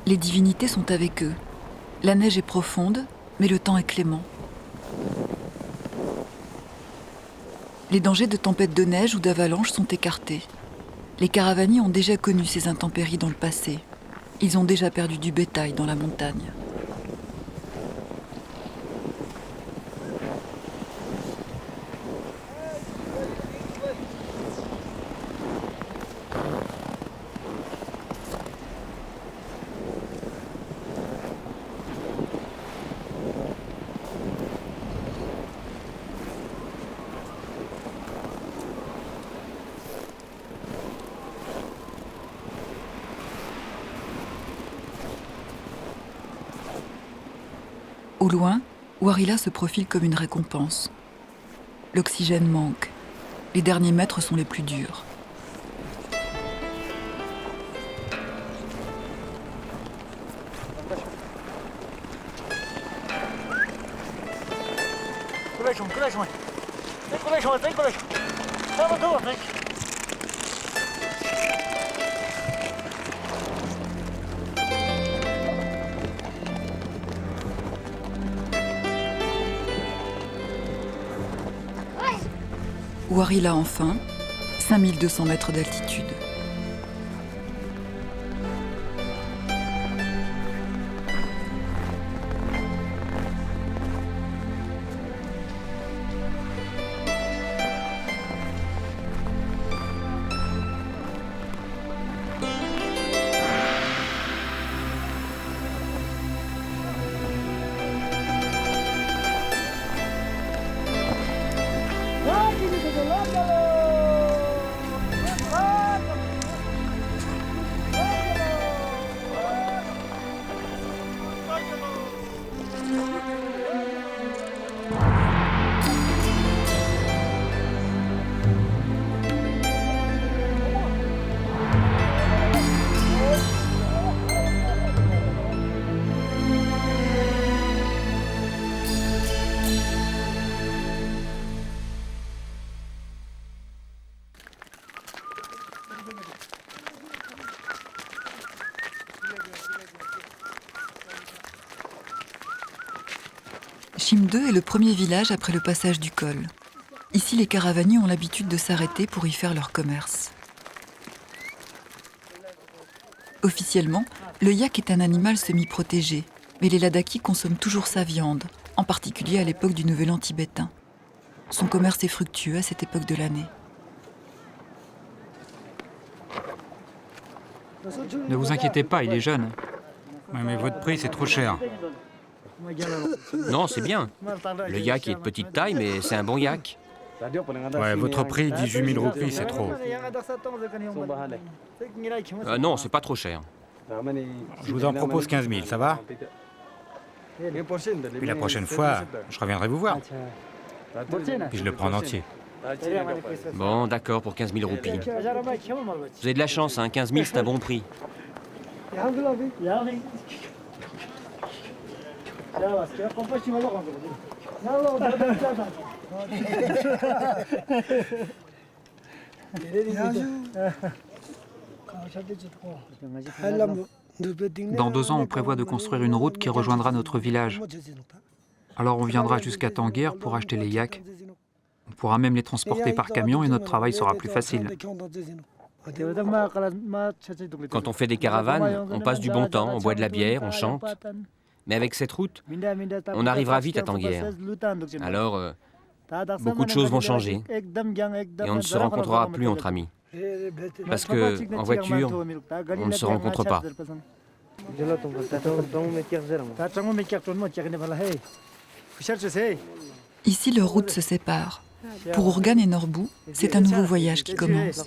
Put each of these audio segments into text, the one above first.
Les divinités sont avec eux. La neige est profonde, mais le temps est clément. Les dangers de tempêtes de neige ou d'avalanche sont écartés. Les Karavani ont déjà connu ces intempéries dans le passé. Ils ont déjà perdu du bétail dans la montagne. Au loin, Warila se profile comme une récompense. L'oxygène manque. Les derniers mètres sont les plus durs. Warila enfin, 5200 mètres d'altitude. Chimde est le premier village après le passage du col. Ici, les Karavani ont l'habitude de s'arrêter pour y faire leur commerce. Officiellement, le yak est un animal semi-protégé, mais les Ladakhi consomment toujours sa viande, en particulier à l'époque du Nouvel An tibétain. Son commerce est fructueux à cette époque de l'année. Ne vous inquiétez pas, il est jeune. Ouais, mais votre prix, c'est trop cher. Non, c'est bien. Le yak est de petite taille, mais c'est un bon yak. Ouais, votre prix, 18 000 roupies, c'est trop. Non, c'est pas trop cher. Je vous en propose 15 000, ça va? Puis la prochaine fois, je reviendrai vous voir. Puis je le prends en entier. Bon, d'accord, pour 15 000 roupies. Vous avez de la chance, hein, 15 000, c'est un bon prix. Dans 2 ans, on prévoit de construire une route qui rejoindra notre village. Alors on viendra jusqu'à Tanguer pour acheter les yaks. On pourra même les transporter par camion et notre travail sera plus facile. Quand on fait des caravanes, on passe du bon temps, on boit de la bière, on chante. Mais avec cette route, on arrivera vite à Tanguer. Alors, beaucoup de choses vont changer. Et on ne se rencontrera plus entre amis. Parce que, en voiture, on ne se rencontre pas. Ici, leurs routes se séparent. Pour Ourgan et Norbou, c'est un nouveau voyage qui commence.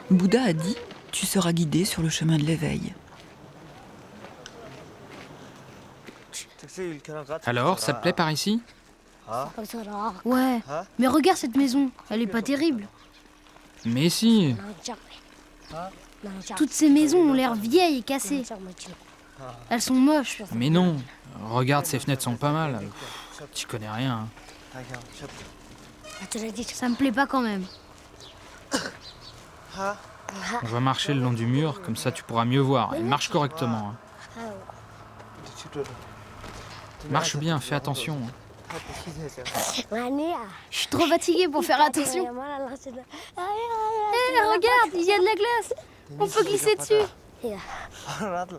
Bouddha a dit « Tu seras guidé sur le chemin de l'éveil ». Alors, ça te plaît par ici? Ouais, mais regarde cette maison, elle est pas terrible. Mais si. Toutes ces maisons ont l'air vieilles et cassées. Elles sont moches. Mais non. Regarde, ces fenêtres sont pas mal. Tu connais rien. Ça me plaît pas quand même. On va marcher le long du mur, comme ça tu pourras mieux voir. Et marche correctement. Marche bien, fais attention. Je suis trop fatiguée pour faire attention. Hé, regarde, il y a de la glace. On peut glisser dessus.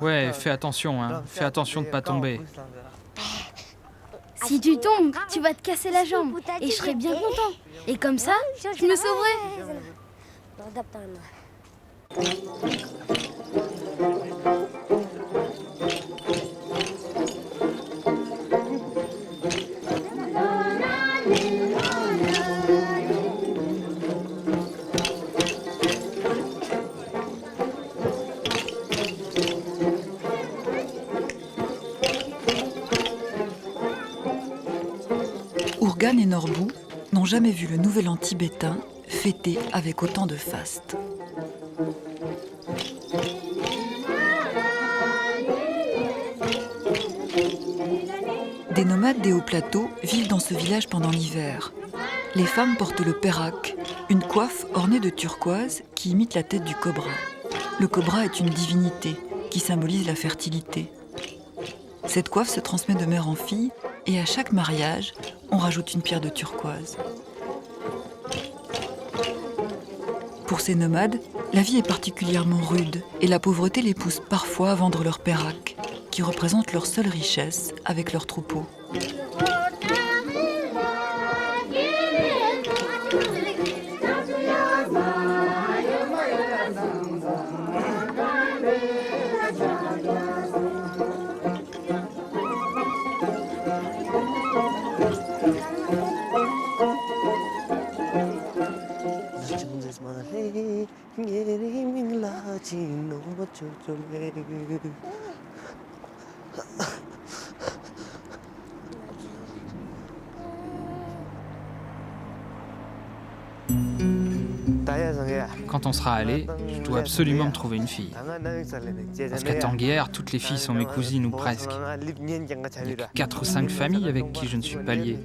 Ouais, fais attention, hein. Fais attention de pas tomber. Si tu tombes, tu vas te casser la jambe. Et je serai bien content. Et comme ça, je me sauverai. Ourgan et Norbou n'ont jamais vu le Nouvel An tibétain fêté avec autant de faste. Des nomades des hauts plateaux vivent dans ce village pendant l'hiver. Les femmes portent le perak, une coiffe ornée de turquoise qui imite la tête du cobra. Le cobra est une divinité qui symbolise la fertilité. Cette coiffe se transmet de mère en fille et à chaque mariage, on rajoute une pierre de turquoise. Pour ces nomades, la vie est particulièrement rude et la pauvreté les pousse parfois à vendre leur perak, qui représente leur seule richesse avec leur troupeau. Quand on sera allé, je dois absolument me trouver une fille. Parce qu'à Tanguer, toutes les filles sont mes cousines ou presque. Il n'y a que 4 ou 5 familles avec qui je ne suis pas lié.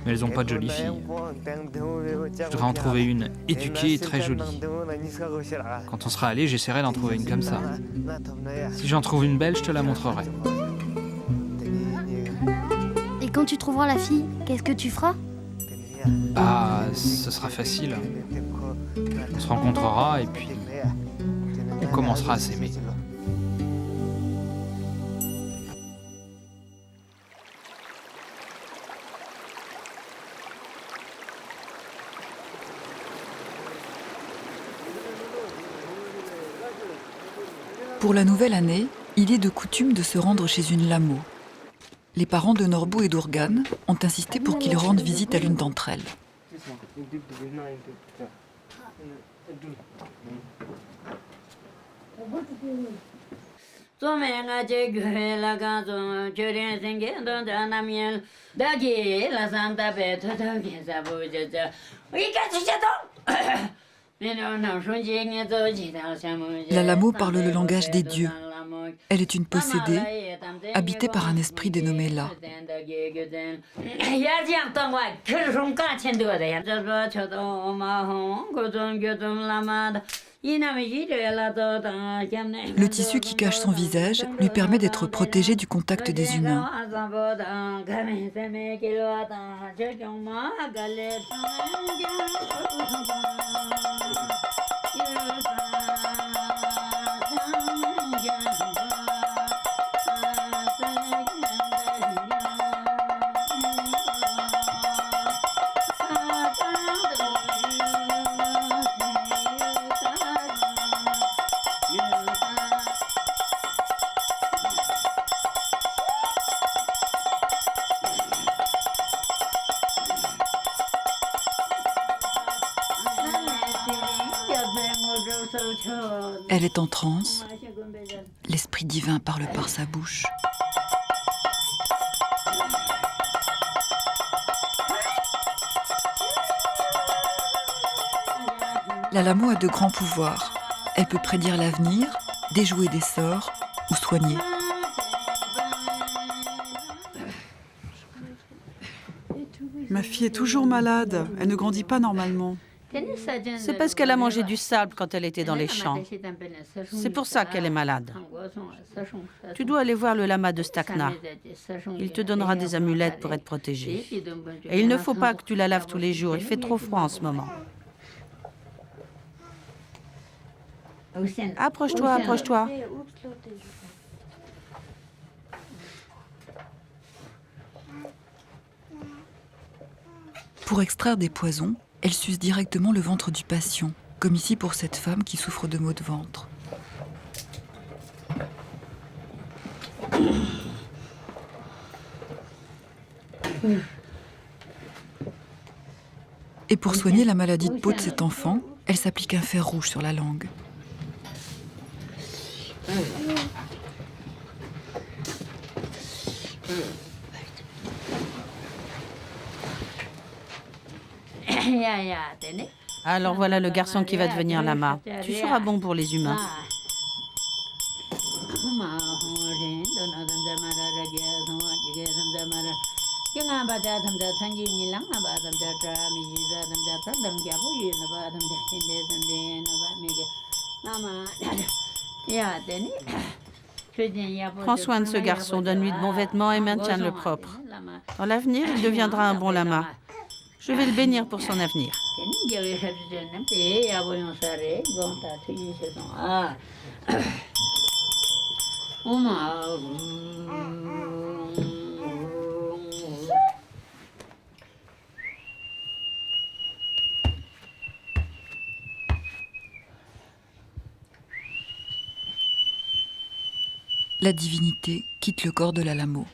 Mais elles n'ont pas de jolies filles. Je devrais en trouver une éduquée et très jolie. Quand on sera allé, j'essaierai d'en trouver une comme ça. Si j'en trouve une belle, je te la montrerai. Et quand tu trouveras la fille, qu'est-ce que tu feras? Ah, ce sera facile. On se rencontrera et puis on commencera à s'aimer. Pour la nouvelle année, il est de coutume de se rendre chez une lamo. Les parents de Norbou et d'Ourgan ont insisté pour qu'ils rendent visite à l'une d'entre elles. La lamo parle le langage des dieux. Elle est une possédée, habitée par un esprit dénommé La. Le tissu qui cache son visage lui permet d'être protégé du contact des humains. Elle est en transe. L'esprit divin parle par sa bouche. La lamo a de grands pouvoirs. Elle peut prédire l'avenir, déjouer des sorts ou soigner. Ma fille est toujours malade. Elle ne grandit pas normalement. C'est parce qu'elle a mangé du sable quand elle était dans les champs. C'est pour ça qu'elle est malade. Tu dois aller voir le lama de Stakna. Il te donnera des amulettes pour être protégé. Et il ne faut pas que tu la laves tous les jours. Il fait trop froid en ce moment. Approche-toi, approche-toi. Pour extraire des poisons, elle suce directement le ventre du patient, comme ici pour cette femme qui souffre de maux de ventre. Et pour soigner la maladie de peau de cet enfant, elle s'applique un fer rouge sur la langue. Alors voilà le garçon qui va devenir lama. Tu seras bon pour les humains. Prends soin de ce garçon, donne-lui de bons vêtements et maintiens-le propre. Dans l'avenir, il deviendra un bon lama. Je vais le bénir pour son avenir. La divinité quitte le corps de la Lamo.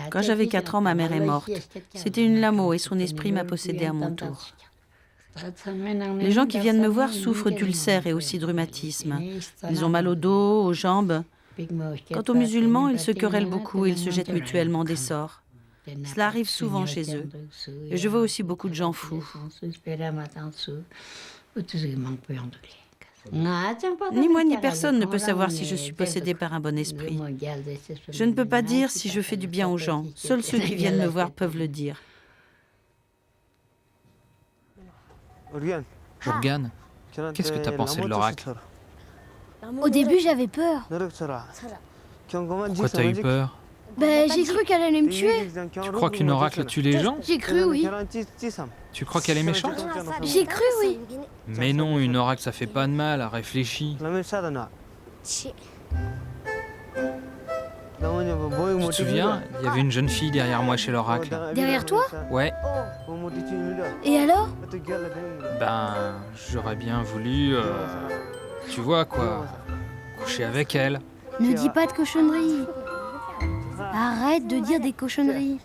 Quand j'avais 4 ans, ma mère est morte. C'était une lamo et son esprit m'a possédée à mon tour. Les gens qui viennent me voir souffrent d'ulcères et aussi de rhumatisme. Ils ont mal au dos, aux jambes. Quant aux musulmans, ils se querellent beaucoup et ils se jettent mutuellement des sorts. Cela arrive souvent chez eux. Et je vois aussi beaucoup de gens fous. Ni moi ni personne ne peut savoir si je suis possédée par un bon esprit. Je ne peux pas dire si je fais du bien aux gens. Seuls ceux qui viennent me voir peuvent le dire. Morgane, qu'est-ce que tu as pensé de l'oracle? Au début, j'avais peur. Pourquoi t'as eu peur? Ben, j'ai cru qu'elle allait me tuer. Tu crois qu'une oracle tue les gens? J'ai cru, oui. Tu crois qu'elle est méchante? J'ai cru, oui. Mais non, une oracle ça fait pas de mal, réfléchis. Tu te souviens, il y avait une jeune fille derrière moi chez l'oracle. Derrière toi? Ouais, Et alors? ben, j'aurais bien voulu, tu vois quoi, coucher avec elle. Ne dis pas de cochonneries. Arrête de dire des cochonneries.